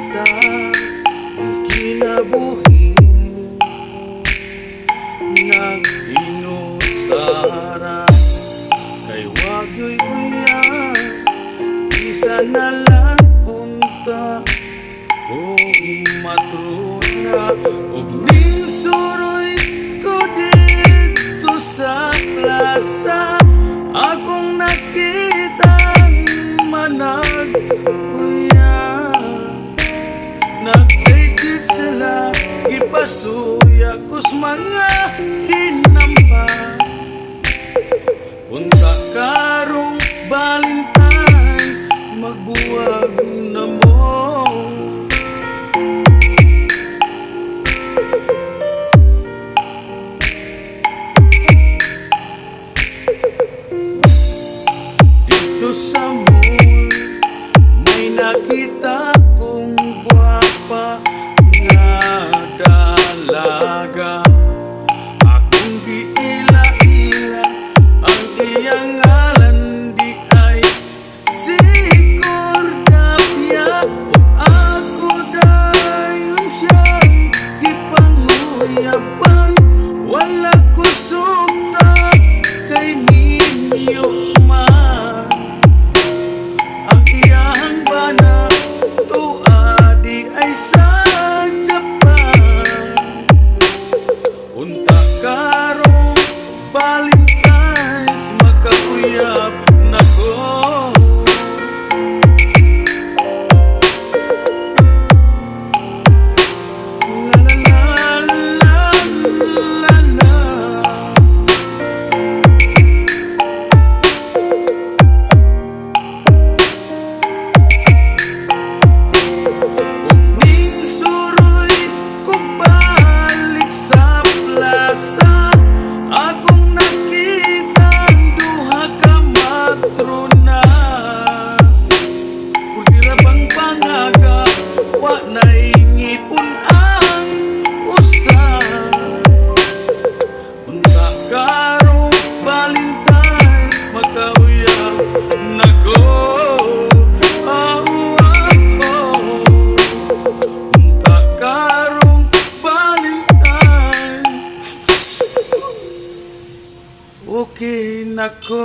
kita ang kinabuhi, nag-inusara kay wagyo'y kuya, isa na lang unta o matruna ug ninsuroy ko dito sa plaza. Akong nakitang manag kuya, nag-dated sila, ipasuya kus mga hinamba. Punta karong Valentine's, magbuwag na mo. Dito sa mall, may nakita kong gwapa nga dalaga. Akong giila-ila, ang iyang ngalan di ay si Cordapia. O ako dayon siyang gipanguyapan, wala ko sukta kay ninyo man. Ang iyang bana tuadi ay sa Japan. Unta karong Valentine's, magkauyab na ko. La la la la la. Ug ninsuroy ko balik sa plaza. Akong nakita ang duha ka matrona, kultira bang pangaga, wa na'y ngipon ang usa. Unta karong Valentine's, magkauyab na ko. Unta karong Valentine's, okay na ko.